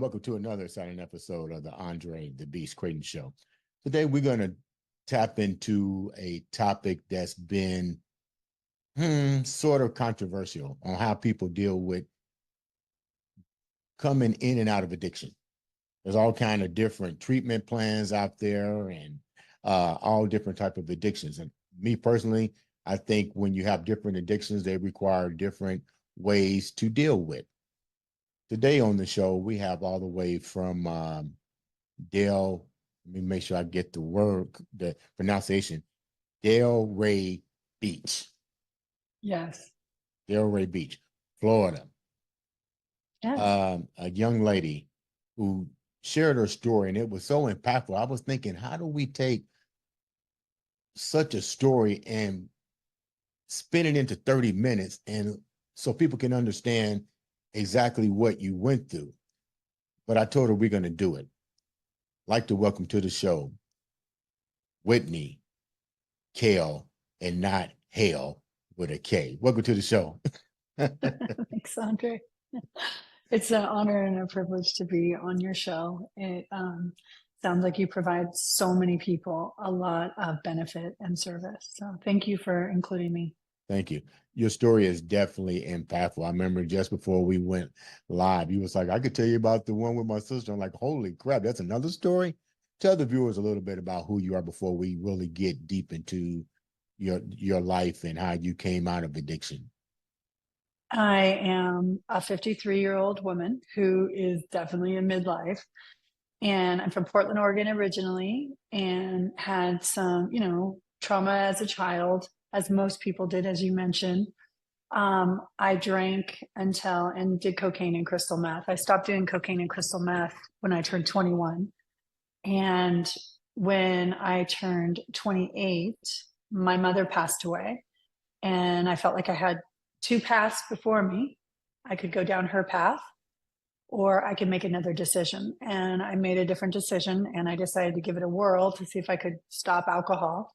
Welcome to another exciting episode of the Andre The Beast Crayton Show. Today, we're going to tap into a topic that's been sort of controversial on how people deal with coming in and out of addiction. There's all kind of different treatment plans out there and all different type of addictions. And me personally, I think when you have different addictions, they require different ways to deal with. Today on the show, we have all the way from Dale. Let me make sure I get the pronunciation. Delray Beach. Yes. Delray Beach, Florida. Yes. A young lady who shared her story, and it was so impactful. I was thinking, how do we take such a story and spin it into 30 minutes and so people can understand exactly what you went through? But I told her we're going to do it. I'd like to welcome to the show Whitney Kell, and not Hale with a K. Welcome to the show. Thanks, Andre. It's an honor and a privilege to be on your show. It sounds like you provide so many people a lot of benefit and service. So thank you for including me. Thank you. Your story is definitely impactful. I remember just before we went live, you was like, I could tell you about the one with my sister. I'm like, holy crap, that's another story. Tell the viewers a little bit about who you are before we really get deep into your life and how you came out of addiction. I am a 53-year-old woman who is definitely in midlife. And I'm from Portland, Oregon originally, and had some, trauma as a child, as most people did, as you mentioned. I drank and did cocaine and crystal meth. I stopped doing cocaine and crystal meth when I turned 21. And when I turned 28, my mother passed away. And I felt like I had two paths before me. I could go down her path, or I could make another decision. And I made a different decision, and I decided to give it a whirl to see if I could stop alcohol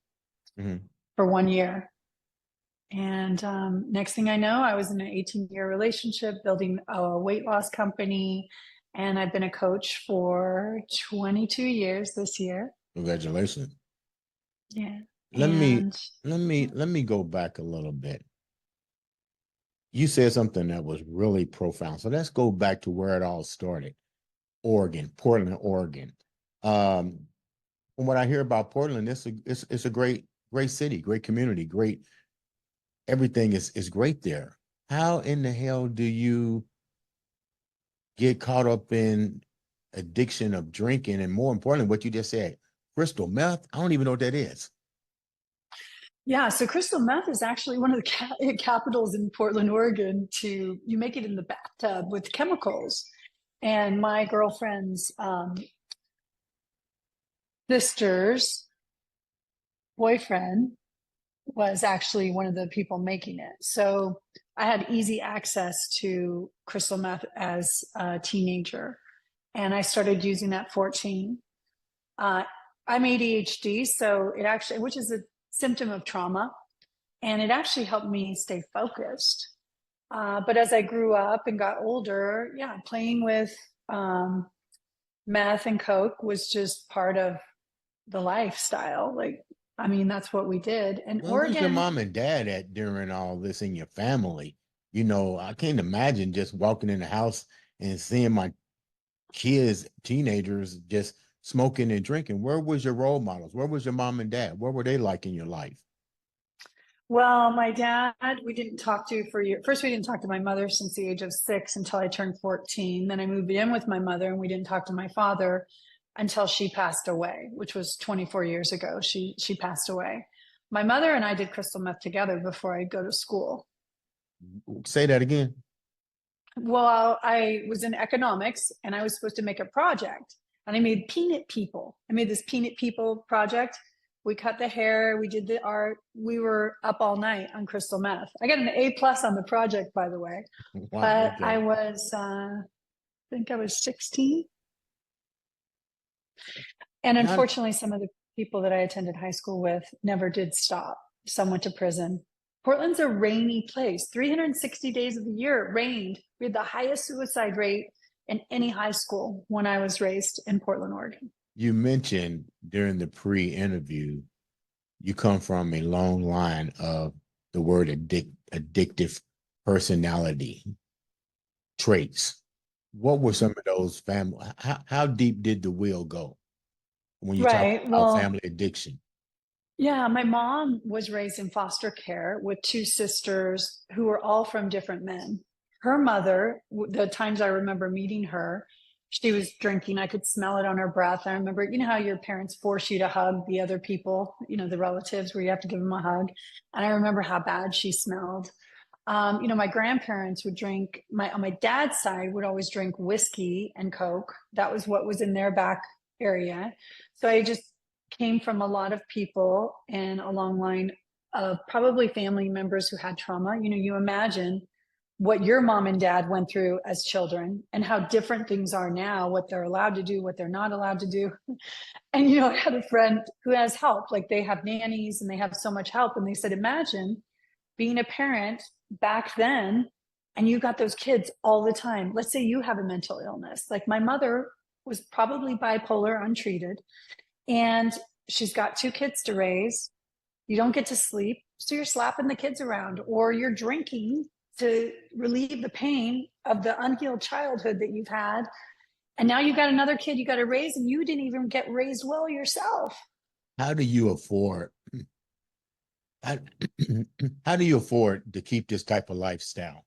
for 1 year. And next thing I know, I was in an 18-year relationship building a weight loss company. And I've been a coach for 22 years this year. Congratulations. Yeah. Let me go back a little bit. You said something that was really profound. So let's go back to where it all started. Portland, Oregon. From what I hear about Portland, it's a great city, great community, great. Everything is great there. How in the hell do you get caught up in addiction of drinking, and more importantly, what you just said, crystal meth? I don't even know what that is. Yeah, so crystal meth is actually one of the capitals in Portland, Oregon. You make it in the bathtub with chemicals. And my girlfriend's sister's boyfriend was actually one of the people making it. So I had easy access to crystal meth as a teenager, and I started using that 14. I'm ADHD, so it actually, which is a symptom of trauma, and it actually helped me stay focused. But as I grew up and got older, playing with meth and coke was just part of the lifestyle. That's what we did. And Where was your mom and dad at during all this in your family? I can't imagine just walking in the house and seeing my kids, teenagers, just smoking and drinking. Where was your role models? Where was your mom and dad? What were they like in your life? Well, my dad, we didn't talk to for years. First, we didn't talk to my mother since the age of 6 until I turned 14. Then I moved in with my mother, and we didn't talk to my father until she passed away, which was 24 years ago. She passed away. My mother and I did crystal meth together before I'd go to school. Say that again. Well, I was in economics, and I was supposed to make a project, and I made peanut people. I made this peanut people project. We cut the hair, we did the art. We were up all night on crystal meth. I got an A+ on the project, by the way. Wow, but okay. I was, I think I was 16. And unfortunately, some of the people that I attended high school with never did stop. Some went to prison. Portland's a rainy place. 360 days of the year it rained. We had the highest suicide rate in any high school when I was raised in Portland, Oregon. You mentioned during the pre-interview, you come from a long line of the word addictive personality traits. What were some of those family? How deep did the wheel go when you talk Right. about Well, family addiction? yeah, my mom was raised in foster care with two sisters who were all from different men. Her mother, the times I remember meeting her, she was drinking. I could smell it on her breath. I remember, you know how your parents force you to hug the other people, you know, the relatives where you have to give them a hug. And I remember how bad she smelled. You know, my grandparents would drink, on my dad's side would always drink whiskey and Coke. That was what was in their back area. So I just came from a lot of people and a long line of probably family members who had trauma. You know, you imagine what your mom and dad went through as children and how different things are now, what they're allowed to do, what they're not allowed to do. And, you know, I had a friend who has help, like they have nannies and they have so much help. And they said, imagine being a parent back then and you got those kids all the time. Let's say you have a mental illness. Like my mother was probably bipolar, untreated, and she's got two kids to raise. You don't get to sleep. So you're slapping the kids around or you're drinking to relieve the pain of the unhealed childhood that you've had. And now you got another kid you got to raise and you didn't even get raised well yourself. How do you afford? How, how do you afford to keep this type of lifestyle?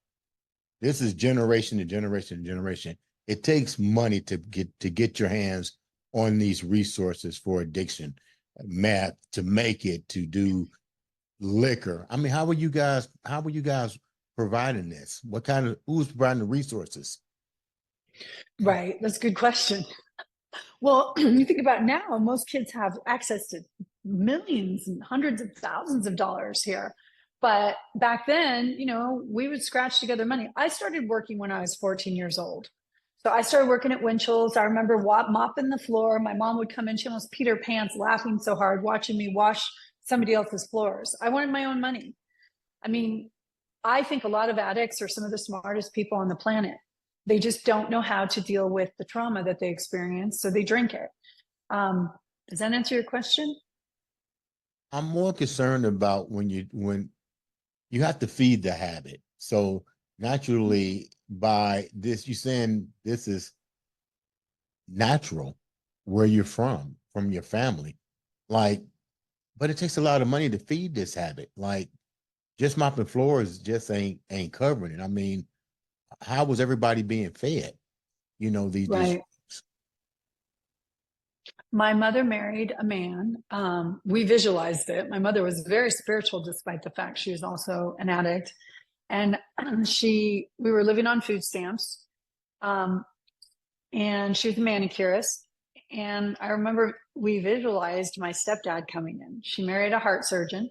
This is generation to generation to generation. It takes money to get your hands on these resources for addiction, meth, to make it, to do liquor. I mean, how were you guys providing this? What kind of who's providing the resources? Right. That's a good question. Well, you think about now, most kids have access to millions and hundreds of thousands of dollars here. But back then, you know, we would scratch together money. I started working when I was 14 years old. So I started working at Winchell's. I remember mopping the floor. My mom would come in, she almost peed her pants laughing so hard, watching me wash somebody else's floors. I wanted my own money. I mean, I think a lot of addicts are some of the smartest people on the planet. They just don't know how to deal with the trauma that they experience, so they drink it. Does that answer your question? I'm more concerned about when you have to feed the habit. So naturally, by this, you're saying this is natural where you're from your family. Like, but it takes a lot of money to feed this habit. Like just mopping floors just ain't covering it. I mean, how was everybody being fed? You know, these Right. My mother married a man. We visualized it. My mother was very spiritual, despite the fact she was also an addict. And we were living on food stamps. Um, and she was a manicurist. And I remember we visualized my stepdad coming in. She married a heart surgeon,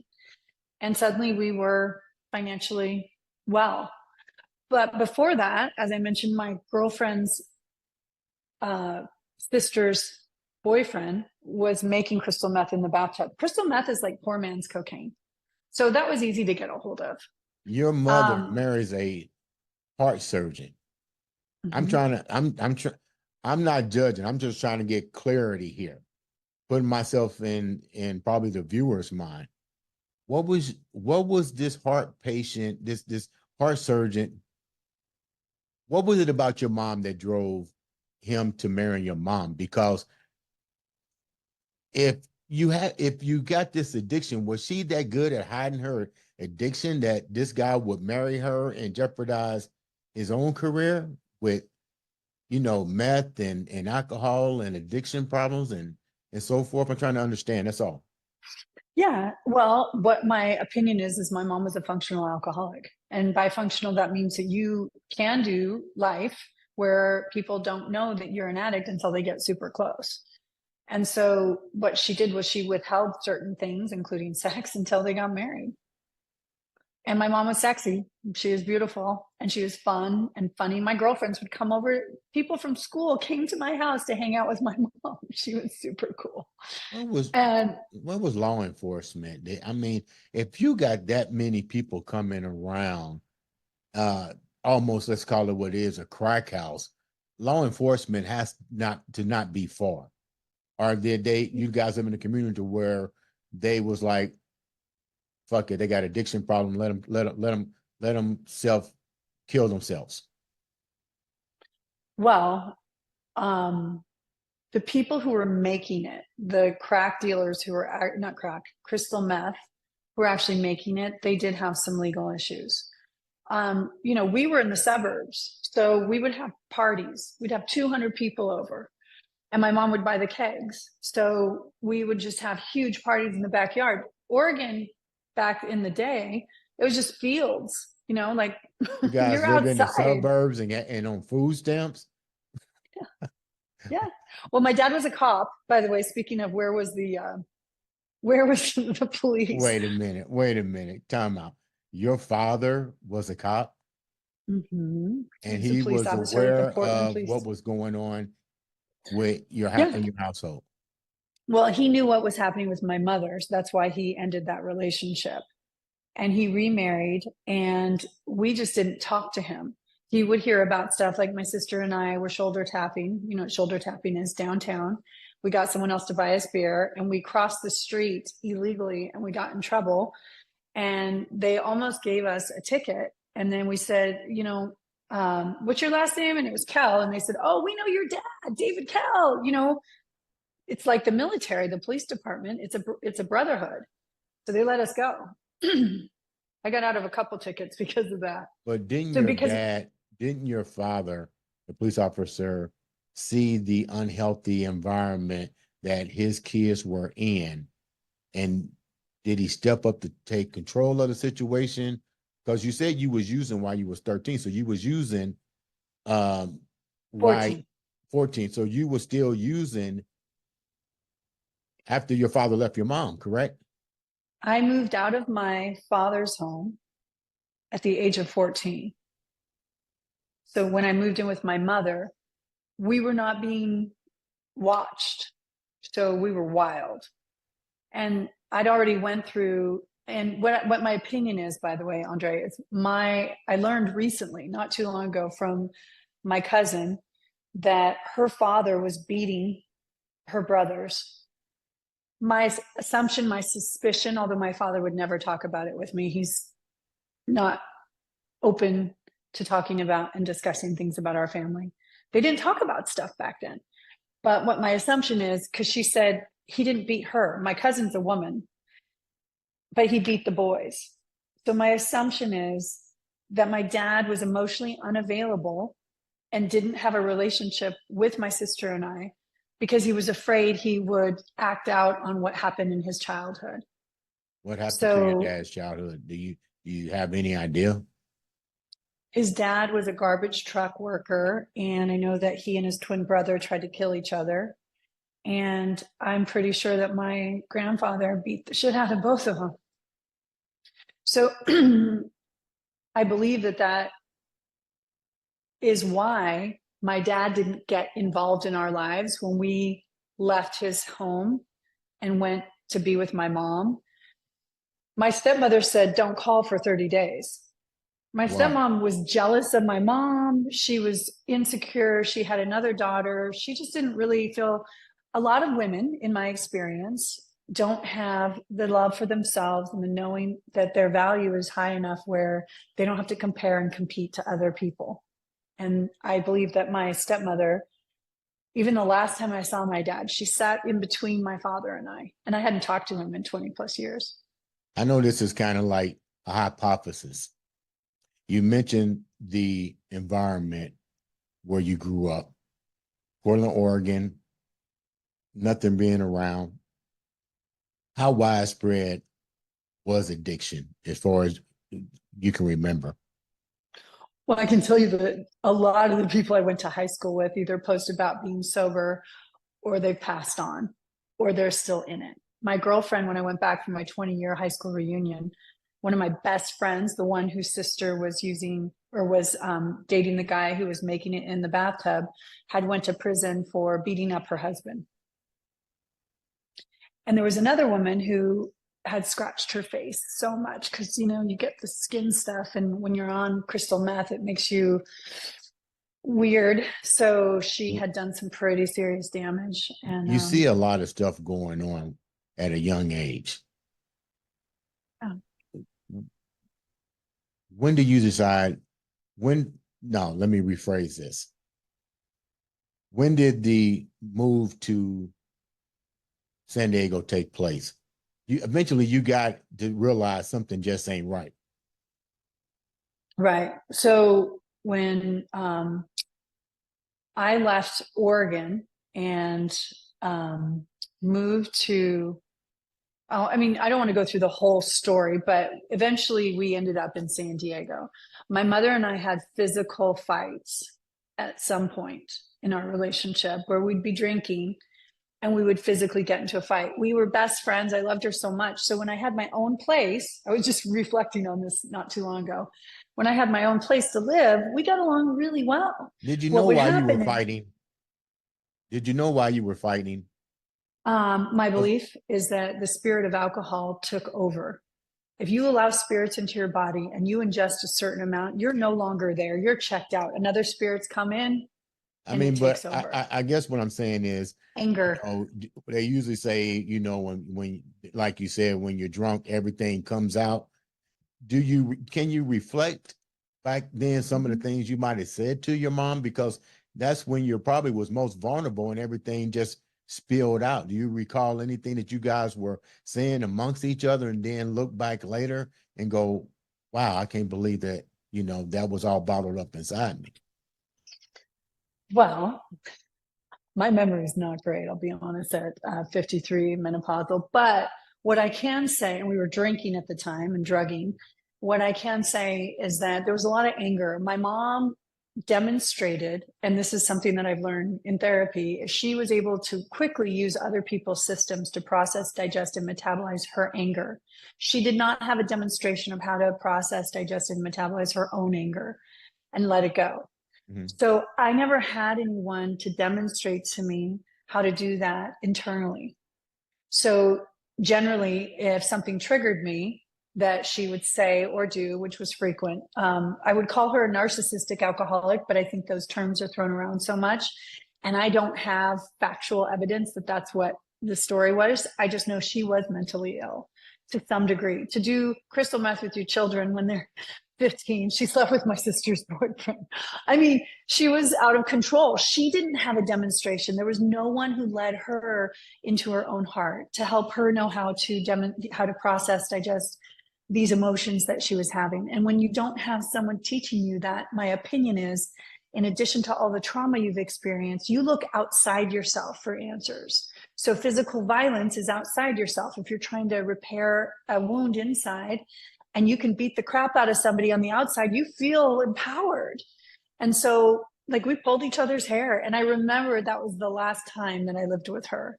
and suddenly we were financially well. But before that, as I mentioned, my girlfriend's sister's boyfriend was making crystal meth in the bathtub. Crystal meth is like poor man's cocaine. So that was easy to get a hold of. your mother Um, marries a heart surgeon. I'm mhm. trying to I'm not judging. I'm just trying to get clarity here. Putting myself in probably the viewer's mind. What was this heart patient, this heart surgeon? What was it about your mom that drove him to marry your mom? Because if you got this addiction, was she that good at hiding her addiction that this guy would marry her and jeopardize his own career with meth and alcohol and addiction problems and so forth? I'm trying to understand. That's all. Yeah. Well, what my opinion is my mom was a functional alcoholic. And by functional, that means that you can do life where people don't know that you're an addict until they get super close. And so what she did was she withheld certain things, including sex, until they got married. And my mom was sexy. She was beautiful and she was fun and funny. My girlfriends would come over. People from school came to my house to hang out with my mom. She was super cool. What was And what was law enforcement? I mean, if you got that many people coming around, uh, almost let's call it what it is, a crack house. law enforcement has not be far. Or did you guys live in a community where they was like, fuck it, they got addiction problem, let them self kill themselves? Well, the people who were making it, the crack dealers who were not crack, crystal meth, who were actually making it, they did have some legal issues. We were in the suburbs, so we would have parties. We'd have 200 people over, and my mom would buy the kegs. So we would just have huge parties in the backyard. Oregon, back in the day, it was just fields, like You guys you're live in the outside. suburbs and on food stamps? Yeah. Well, my dad was a cop, by the way. Speaking of where was the police? Wait a minute. Time out. Your father was a cop Mm-hmm. and He's a he police was officer with the aware Portland of what Police. was going on with Yeah. in your household. Well, he knew what was happening with my mother, so that's why he ended that relationship. And he remarried, and we just didn't talk to him. He would hear about stuff like my sister and I were shoulder tapping. You know what shoulder tapping is downtown. We got someone else to buy us beer, and we crossed the street illegally, and we got in trouble. And they almost gave us a ticket. And then we said, what's your last name? And it was Kell. And they said, oh, we know your dad, David Kell. It's like the military, the police department. It's a brotherhood. So they let us go. I got out of a couple tickets because of that. But Because didn't your father, the police officer, see the unhealthy environment that his kids were in? And did he step up to take control of the situation? Because you said you was using while you was 13. So you was using why 14. So you were still using after your father left your mom, correct? I moved out of my father's home at the age of 14. So when I moved in with my mother, we were not being watched. So we were wild. And I'd already went through, and what my opinion is, by the way, Andre, I learned recently, not too long ago, from my cousin that her father was beating her brothers. My assumption, my suspicion, although my father would never talk about it with me, he's not open to talking about and discussing things about our family. They didn't talk about stuff back then. But what my assumption is, because she said he didn't beat her. My cousin's a woman, but he beat the boys. So my assumption is that my dad was emotionally unavailable and didn't have a relationship with my sister and I because he was afraid he would act out on what happened in his childhood. What happened to your dad's childhood? Do you have any idea? His dad was a garbage truck worker, and I know that he and his twin brother tried to kill each other. And I'm pretty sure that my grandfather beat the shit out of both of them. So I believe that is why my dad didn't get involved in our lives when we left his home and went to be with my mom. My stepmother said, don't call for 30 days. My stepmom was jealous of my mom. She was insecure. She had another daughter. She just didn't really feel. A lot of women, in my experience, don't have the love for themselves and the knowing that their value is high enough where they don't have to compare and compete to other people. And I believe that my stepmother, even the last time I saw my dad, she sat in between my father and I hadn't talked to him in 20 plus years. I know this is kind of like a hypothesis. You mentioned the environment where you grew up, Portland, Oregon, nothing being around. How widespread was addiction as far as you can remember? Well, I can tell you that a lot of the people I went to high school with either post about being sober or they've passed on or they're still in it. My girlfriend, when I went back for my 20-year high school reunion, one of my best friends, the one whose sister was using or was dating the guy who was making it in the bathtub, had went to prison for beating up her husband. And there was another woman who had scratched her face so much because, you get the skin stuff. And when you're on crystal meth, it makes you weird. So she had done some pretty serious damage. And You see a lot of stuff going on at a young age. oh, When do you decide no, let me rephrase this. When did the move to San Diego take place? Eventually you got to realize something just ain't right. right. So when I left Oregon and moved to, oh, I mean, I don't want to go through the whole story, but eventually we ended up in San Diego. My mother and I had physical fights at some point in our relationship where we'd be drinking and we would physically get into a fight. We were best friends. I loved her so much. So when I had my own place, I was just reflecting on this not too long ago. When I had my own place to live, we got along really well. Did you What know would why you were happen is, fighting? Did you know why you were fighting? my belief is that the spirit of alcohol took over. If you allow spirits into your body and you ingest a certain amount, you're no longer there. You're checked out. Another spirits come in I and it mean, takes but over. I guess what I'm saying is, Anger. they usually say, when like you said, when you're drunk, everything comes out. Can you reflect back then some of the things you might have said to your mom? Because that's when you probably was most vulnerable and everything just spilled out. Do you recall anything that you guys were saying amongst each other and then look back later and go, wow, I can't believe that, that was all bottled up inside me? Well, my memory is not great, I'll be honest, at 53 menopausal. But what I can say, and we were drinking at the time and drugging, what I can say is that there was a lot of anger. My mom demonstrated, and this is something that I've learned in therapy, she was able to quickly use other people's systems to process, digest, and metabolize her anger. She did not have a demonstration of how to process, digest, and metabolize her own anger and let it go. Mm-hmm. So I never had anyone to demonstrate to me how to do that internally. So generally, if something triggered me that she would say or do, which was frequent, I would call her a narcissistic alcoholic, but I think those terms are thrown around so much. And I don't have factual evidence that that's what the story was. I just know she was mentally ill to some degree. To do crystal meth with your children when they're 15, she slept with my sister's boyfriend. I mean, she was out of control. She didn't have a demonstration. There was no one who led her into her own heart to help her know how to process, digest these emotions that she was having. And when you don't have someone teaching you that, my opinion is, in addition to all the trauma you've experienced, you look outside yourself for answers. So physical violence is outside yourself. If you're trying to repair a wound inside and you can beat the crap out of somebody on the outside, you feel empowered. And so, like, we pulled each other's hair. And I remember that was the last time that I lived with her.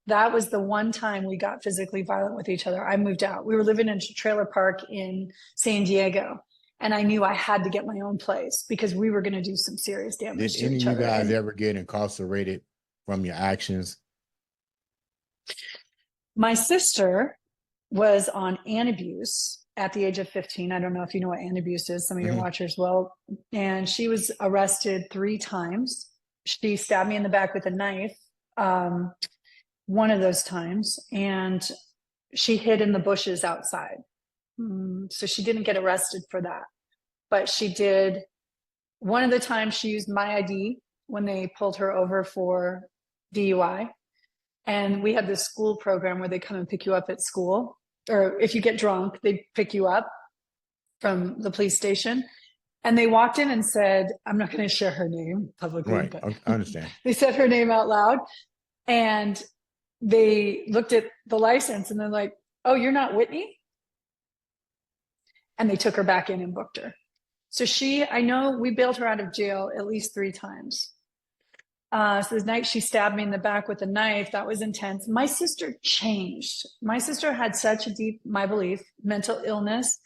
That was the one time we got physically violent with each other. I moved out. We were living in a trailer park in San Diego. And I knew I had to get my own place because we were going to do some serious damage Did to any of each you other. guys And ever get incarcerated from your actions? my sister was on antabuse at the age of 15. I don't know if you know what antabuse is. Some of your watchers will. And she was arrested 3 times. She stabbed me in the back with a knife one of those times, and she hid in the bushes outside. So she didn't get arrested for that. But she did. One of the times she used my ID when they pulled her over for DUI. And we had this school program where they come and pick you up at school. Or if you get drunk, they pick you up from the police station. And they walked in and said, I'm not going to share her name publicly, Right. but I understand. they said her name out loud. And they looked at the license and they're like, oh, you're not Whitney? And they took her back in and booked her. So I know we bailed her out of jail at least 3 times. So the night she stabbed me in the back with a knife, that was intense. My sister changed. My sister had such a deep, my belief, mental illness,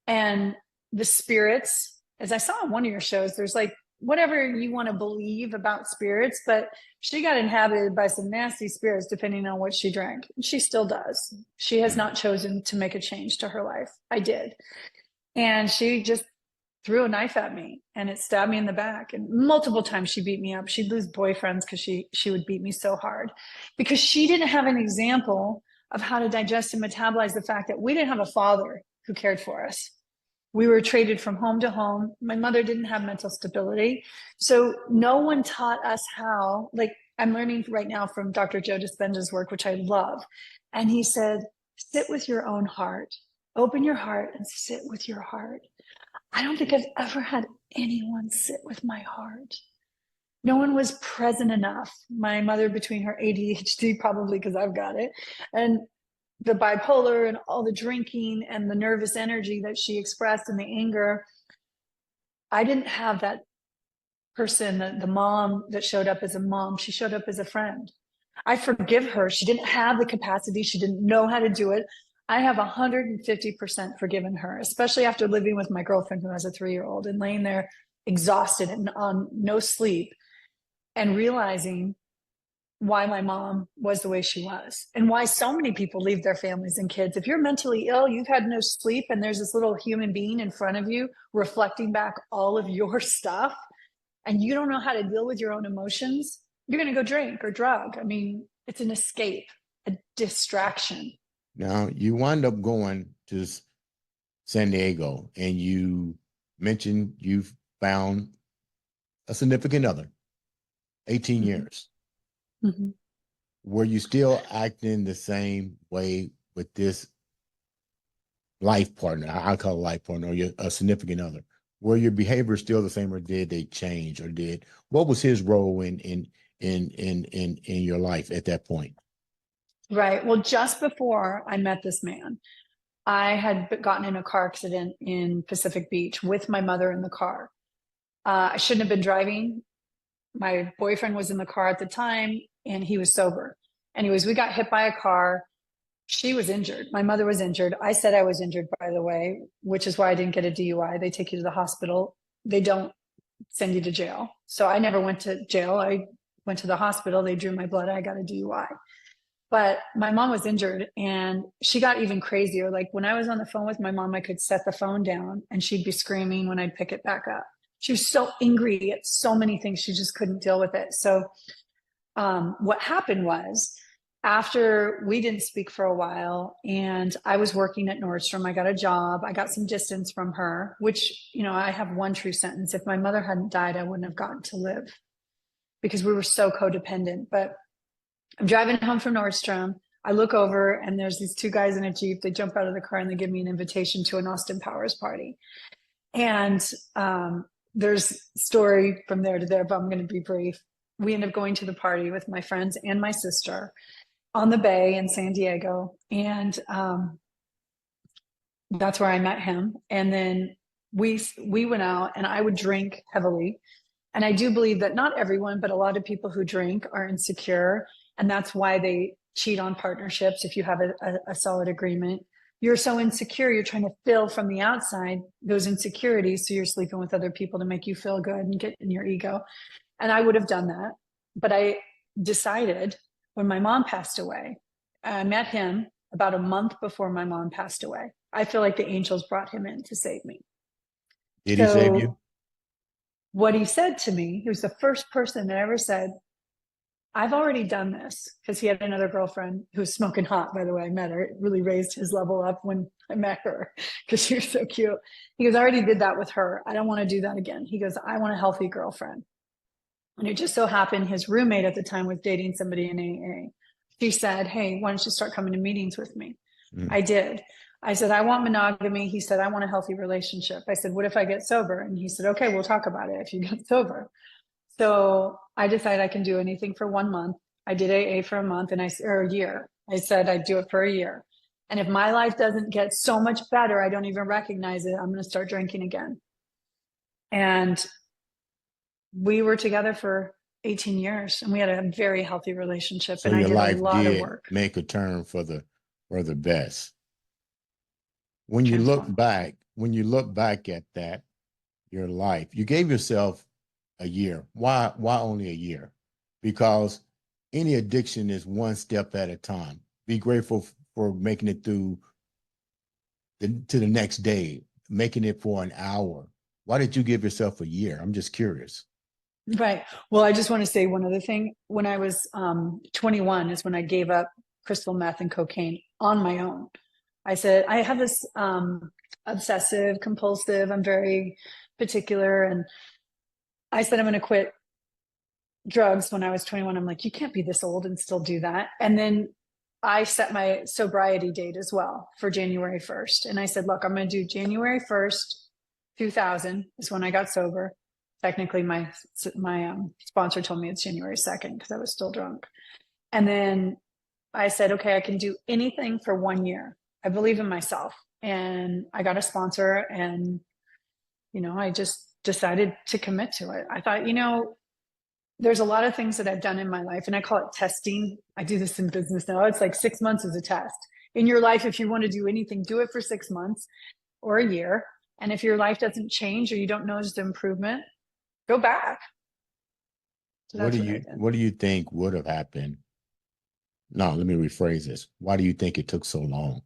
and the spirits, as I saw on one of your shows, there's like whatever you want to believe about spirits, but she got inhabited by some nasty spirits depending on what she drank. She still does. She has not chosen to make a change to her life. I did. And she just threw a knife at me and it stabbed me in the back. And multiple times she beat me up. She'd lose boyfriends because she would beat me so hard because she didn't have an example of how to digest and metabolize the fact that we didn't have a father who cared for us. We were traded from home to home. My mother didn't have mental stability. So no one taught us how, like I'm learning right now from Dr. Joe Dispenza's work, which I love. And he said, sit with your own heart, open your heart and sit with your heart. I don't think I've ever had anyone sit with my heart. No one was present enough. My mother, between her ADHD, probably because I've got it, and the bipolar and all the drinking and the nervous energy that she expressed and the anger, I didn't have that person, the mom that showed up as a mom. She showed up as a friend. I forgive her. She didn't have the capacity. She didn't know how to do it. I have 150% forgiven her, especially after living with my girlfriend who has a 3-year-old and laying there exhausted and on no sleep and realizing why my mom was the way she was and why so many people leave their families and kids. If you're mentally ill, you've had no sleep, and there's this little human being in front of you reflecting back all of your stuff, and you don't know how to deal with your own emotions, you're going to go drink or drug. I mean, it's an escape, a distraction. Now, you wind up going to San Diego, and you mentioned you've found a significant other, 18 years. Mm-hmm. Were you still acting the same way with this life partner? I call it life partner, or a significant other. Were your behavior still the same, or did they change, or what was his role in your life at that point? Right. Well, just before I met this man, I had gotten in a car accident in Pacific Beach with my mother in the car. I shouldn't have been driving. My boyfriend was in the car at the time and he was sober. Anyways, we got hit by a car. She was injured. My mother was injured. I said I was injured, by the way, which is why I didn't get a DUI. They take you to the hospital. They don't send you to jail. So I never went to jail. I went to the hospital. They drew my blood. I got a DUI. But my mom was injured and she got even crazier. Like when I was on the phone with my mom, I could set the phone down and she'd be screaming when I'd pick it back up. She was so angry at so many things. She just couldn't deal with it. So what happened was after we didn't speak for a while and I was working at Nordstrom, I got a job. I got some distance from her, which, you know, I have one true sentence. If my mother hadn't died, I wouldn't have gotten to live because we were so codependent. But I'm driving home from Nordstrom. I look over and there's these 2 guys in a Jeep. They jump out of the car and they give me an invitation to an Austin Powers party. And there's story from there to there, but I'm going to be brief. We end up going to the party with my friends and my sister on the bay in San Diego. And that's where I met him. And then we went out and I would drink heavily. And I do believe that not everyone, but a lot of people who drink are insecure. And that's why they cheat on partnerships. If you have a solid agreement, you're so insecure, you're trying to fill from the outside those insecurities. So you're sleeping with other people to make you feel good and get in your ego. And I would have done that. But I decided when my mom passed away, I met him about a month before my mom passed away. I feel like the angels brought him in to save me. Did he save you? What he said to me, he was the first person that ever said, I've already done this, because he had another girlfriend who was smoking hot, by the way. I met her. It really raised his level up when I met her because she was so cute. He goes, I already did that with her. I don't want to do that again. He goes, I want a healthy girlfriend. And it just so happened his roommate at the time was dating somebody in AA. She said, hey, why don't you start coming to meetings with me? I did. I said, I want monogamy. He said, I want a healthy relationship. I said, what if I get sober? And he said, okay, we'll talk about it if you get sober. So I decided I can do anything for 1 month. I did AA for a month or a year. I said I'd do it for a year. And if my life doesn't get so much better, I don't even recognize it, I'm going to start drinking again. And we were together for 18 years and we had a very healthy relationship. So and your I did life a lot did of work. make a turn for the best. When you look back at that, your life, you gave yourself a year. Why only a year? Because any addiction is one step at a time. Be grateful for making it through to the next day, making it for an hour, Why did you give yourself a year? I'm just curious. Right. Well, I just want to say one other thing. When I was 21 is when I gave up crystal meth and cocaine on my own. I said, I have this obsessive compulsive, I'm very particular. And I said, I'm going to quit drugs when I was 21. I'm like, you can't be this old and still do that. And then I set my sobriety date as well for January 1st. And I said, look, I'm going to do January 1st, 2000 is when I got sober. Technically, my sponsor told me it's January 2nd because I was still drunk. And then I said, okay, I can do anything for 1 year. I believe in myself. And I got a sponsor and, I just decided to commit to it. I thought, there's a lot of things that I've done in my life, and I call it testing. I do this in business now. It's like 6 months is a test. In your life, if you want to do anything, do it for 6 months or a year. And if your life doesn't change or you don't notice the improvement, go back. So What do you think would have happened? No, let me rephrase this. Why do you think it took so long?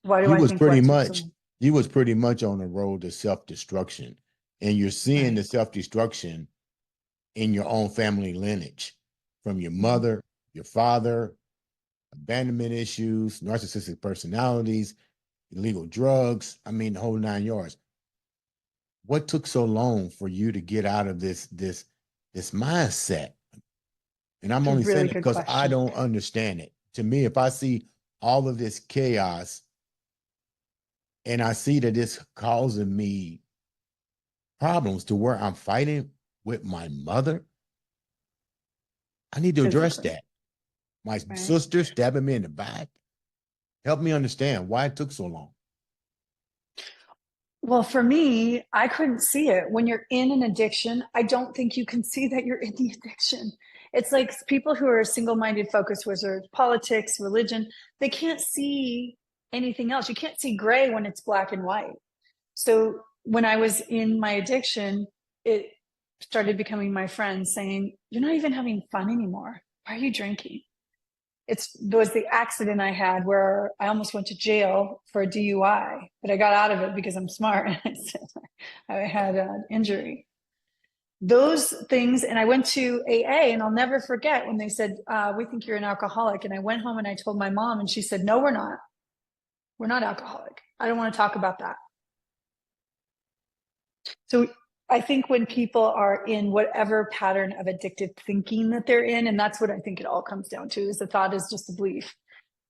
Why do You I was think what pretty took so much long? you was pretty much on the road to self-destruction. And you're seeing the Right. self-destruction in your own family lineage from your mother, your father, abandonment issues, narcissistic personalities, illegal drugs. I mean, the whole 9 yards. What took so long for you to get out of this mindset? And I'm It's a only saying really it good because I question. don't understand it. To me, if I see all of this chaos and I see that it's causing me problems to where I'm fighting with my mother, I need to address Physically, that. My right? sister stabbing me in the back. Help me understand why it took so long. Well, for me, I couldn't see it. When you're in an addiction, I don't think you can see that you're in the addiction. It's like people who are single-minded focus wizards, politics, religion, they can't see anything else. You can't see gray when it's black and white. So when I was in my addiction, it started becoming my friends saying, you're not even having fun anymore. Why are you drinking? There was the accident I had where I almost went to jail for a DUI, but I got out of it because I'm smart. I had an injury. Those things, and I went to AA, and I'll never forget when they said, "We think you're an alcoholic." And I went home and I told my mom, and she said, "No, we're not. We're not alcoholic. I don't want to talk about that." So I think when people are in whatever pattern of addictive thinking that they're in, and that's what I think it all comes down to, is the thought is just a belief.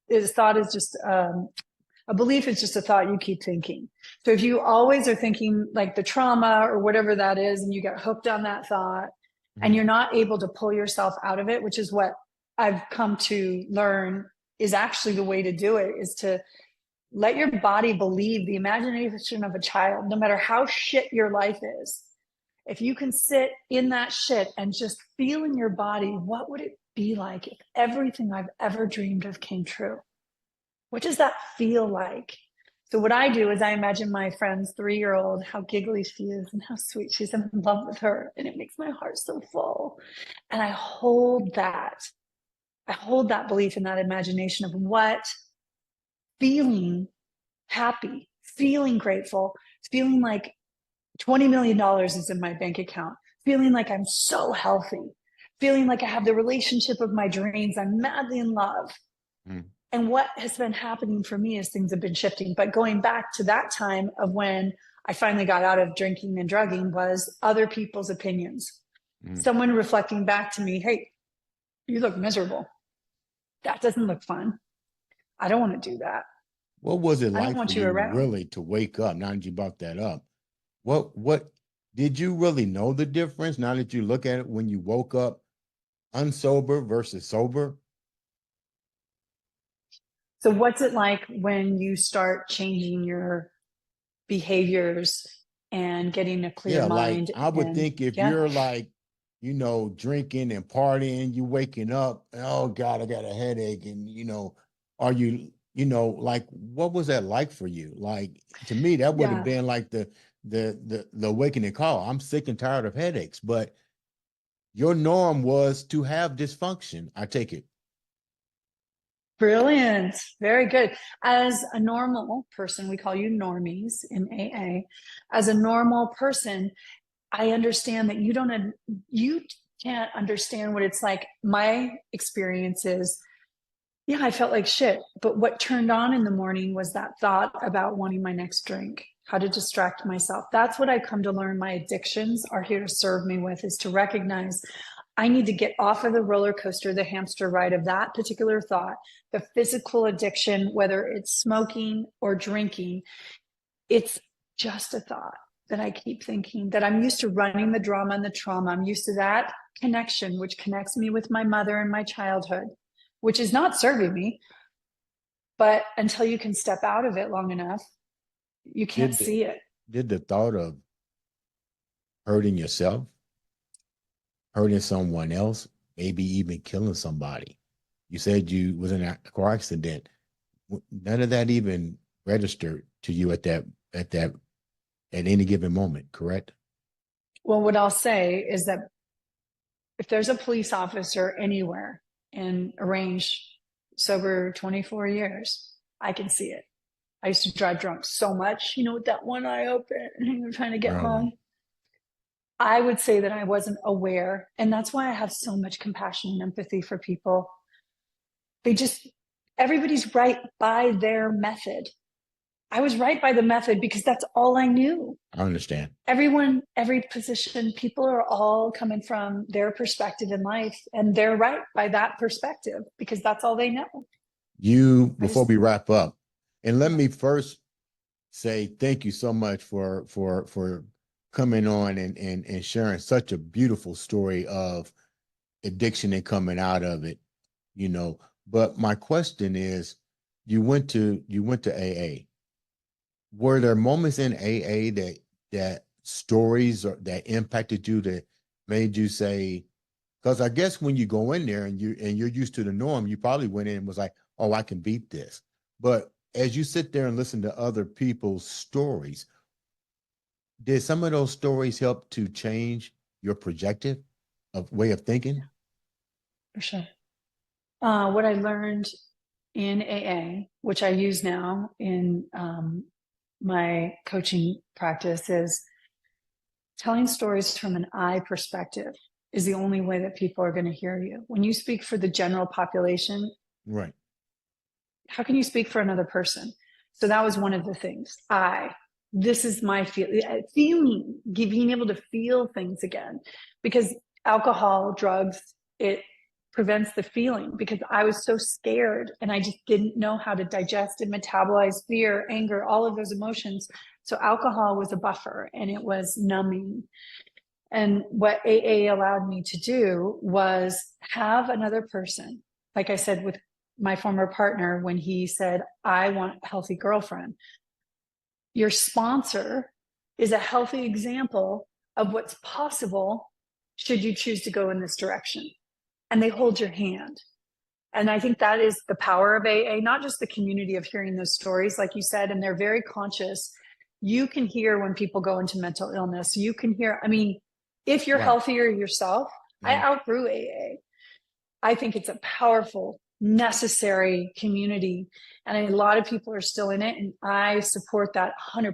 Is thought is just a belief is just a thought you keep thinking. So if you always are thinking like the trauma or whatever that is, and you get hooked on that thought, and you're not able to pull yourself out of it, which is what I've come to learn is actually the way to do it, is to let your body believe the imagination of a child, no matter how shit your life is. If you can sit in that shit and just feel in your body, what would it be like if everything I've ever dreamed of came true? What does that feel like? So what I do is I imagine my friend's 3-year-old, how giggly she is and how sweet she's. I'm in love with her. And it makes my heart so full. And I hold that. I hold that belief and that imagination of what feeling happy, feeling grateful, feeling like $20 million is in my bank account, feeling like I'm so healthy, feeling like I have the relationship of my dreams. I'm madly in love. Mm-hmm. And what has been happening for me is things have been shifting. But going back to that time of when I finally got out of drinking and drugging was other people's opinions. Mm-hmm. Someone reflecting back to me, hey, you look miserable. That doesn't look fun. I don't want to do that. What was it I don't like for want you you around. really to wake up? Now that you brought that up, what did you really know the difference now that you look at it when you woke up unsober versus sober? So, what's it like when you start changing your behaviors and getting a clear Yeah, like mind? I would And think if yeah, you're like, drinking and partying, you waking up, oh God, I got a headache. And are you, like what was that like for you? Like to me, that would have yeah. been like the awakening call. I'm sick and tired of headaches, but your norm was to have dysfunction. I take it. Brilliant. Very good. As a normal person, we call you normies in AA. As a normal person, I understand that you can't understand what it's like. My experience is, yeah, I felt like shit. But what turned on in the morning was that thought about wanting my next drink, how to distract myself. That's what I come to learn my addictions are here to serve me with, is to recognize I need to get off of the roller coaster, the hamster ride of that particular thought, the physical addiction, whether it's smoking or drinking. It's just a thought that I keep thinking, that I'm used to running the drama and the trauma. I'm used to that connection, which connects me with my mother and my childhood, which is not serving me. But until you can step out of it long enough, you can't Did the, see it. did the thought of hurting yourself, hurting someone else, maybe even killing somebody? You said you was in a car accident. None of that even registered to you at any given moment, correct? Well, what I'll say is that if there's a police officer anywhere in a range sober 24 years, I can see it. I used to drive drunk so much, with that one eye open and trying to get home. Really? I would say that I wasn't aware. And that's why I have so much compassion and empathy for people. Everybody's right by their method. I was right by the method because that's all I knew. I understand. Everyone, every position, people are all coming from their perspective in life, and they're right by that perspective because that's all they know. Before we wrap up, and let me first say thank you so much for coming on and sharing such a beautiful story of addiction and coming out of it, But my question is, you went to AA. Were there moments in AA that stories or that impacted you, that made you say, because I guess when you go in there and you're used to the norm, you probably went in and was like, oh, I can beat this. But as you sit there and listen to other people's stories, did some of those stories help to change your projective of way of thinking? For sure. What I learned in AA, which I use now in my coaching practice, is telling stories from an I perspective is the only way that people are going to hear you. When you speak for the general population, Right. how can you speak for another person? So that was one of the things. This is my feeling, being able to feel things again, because alcohol, drugs, it prevents the feeling, because I was so scared and I just didn't know how to digest and metabolize fear, anger, all of those emotions. So alcohol was a buffer and it was numbing. And what AA allowed me to do was have another person, like I said, with my former partner, when he said, I want a healthy girlfriend. Your sponsor is a healthy example of what's possible should you choose to go in this direction. And they hold your hand. And I think that is the power of AA, not just the community of hearing those stories, like you said, and they're very conscious. You can hear when people go into mental illness. You can hear, if you're healthier yourself, I outgrew AA. I think it's a powerful, necessary community. And a lot of people are still in it. And I support that 100%.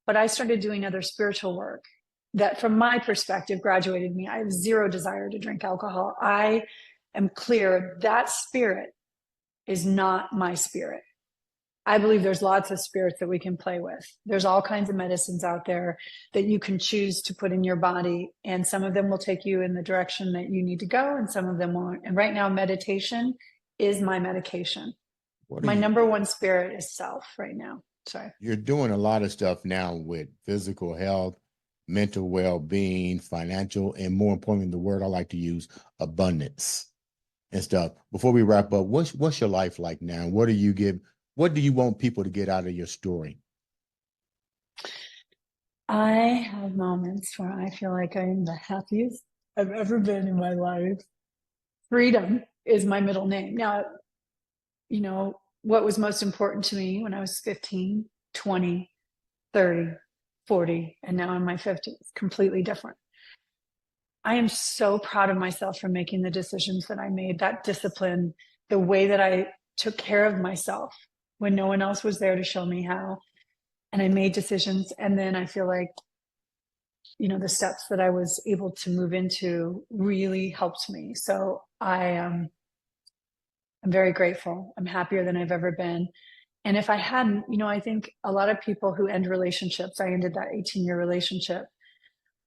But I started doing other spiritual work that, from my perspective, graduated me. I have zero desire to drink alcohol. I am clear that spirit is not my spirit. I believe there's lots of spirits that we can play with. There's all kinds of medicines out there that you can choose to put in your body. And some of them will take you in the direction that you need to go, and some of them won't. And right now, meditation is my medication. My number one spirit is self right now. Sorry. You're doing a lot of stuff now with physical health, mental well-being, financial, and more importantly, the word I like to use, abundance and stuff. Before we wrap up, what's your life like now? What do you want people to get out of your story? I have moments where I feel like I am the happiest I've ever been in my life. Freedom is my middle name. Now, what was most important to me when I was 15, 20, 30, 40, and now in my 50s, completely different. I am so proud of myself for making the decisions that I made, that discipline, the way that I took care of myself when no one else was there to show me how. And I made decisions. And then I feel like, the steps that I was able to move into really helped me. So I'm very grateful. I'm happier than I've ever been. And if I hadn't, I think a lot of people who end relationships, I ended that 18-year relationship.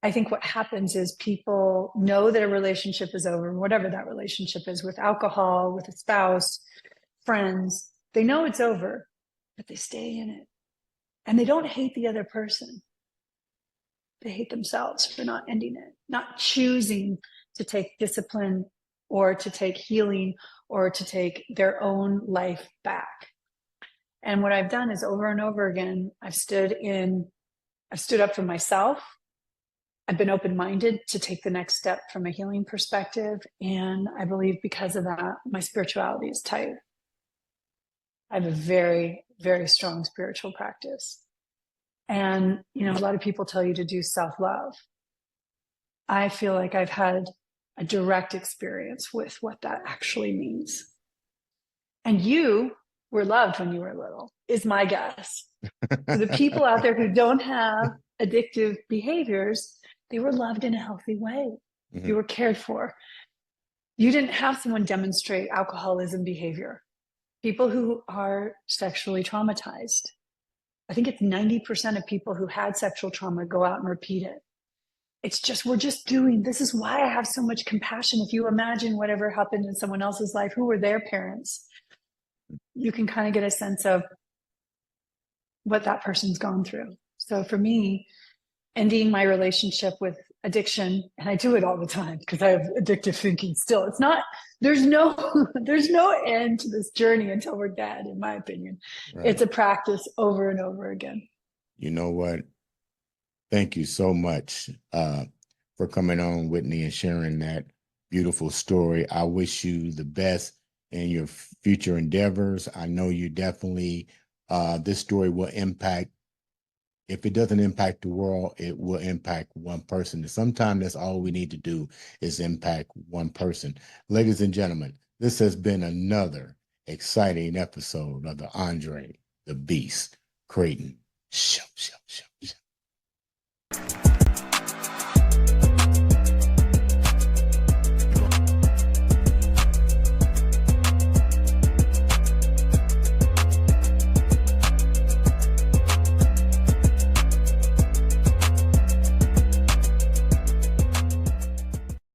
I think what happens is people know that a relationship is over, whatever that relationship is, with alcohol, with a spouse, friends, they know it's over, but they stay in it. And they don't hate the other person. They hate themselves for not ending it, not choosing to take discipline or to take healing or to take their own life back. And what I've done is over and over again, I've stood up for myself. I've been open-minded to take the next step from a healing perspective. And I believe because of that, my spirituality is tight. I have a very, very strong spiritual practice. And, a lot of people tell you to do self-love. I feel like I've had a direct experience with what that actually means. And you were loved when you were little, is my guess. So the people out there who don't have addictive behaviors, they were loved in a healthy way. Mm-hmm. You were cared for. You didn't have someone demonstrate alcoholism behavior. People who are sexually traumatized, I think it's 90% of people who had sexual trauma go out and repeat it. It's just, this is why I have so much compassion. If you imagine whatever happened in someone else's life, who were their parents, you can kind of get a sense of what that person's gone through. So for me, ending my relationship with addiction, and I do it all the time because I have addictive thinking still. It's not, there's no end to this journey until we're dead, in my opinion. Right. It's a practice over and over again. You know what? Thank you so much for coming on, Whitney, and sharing that beautiful story. I wish you the best in your future endeavors. I know you definitely, this story will impact. If it doesn't impact the world, it will impact one person. And sometimes that's all we need to do is impact one person. Ladies and gentlemen, this has been another exciting episode of the Andre the Beast Crayton Show.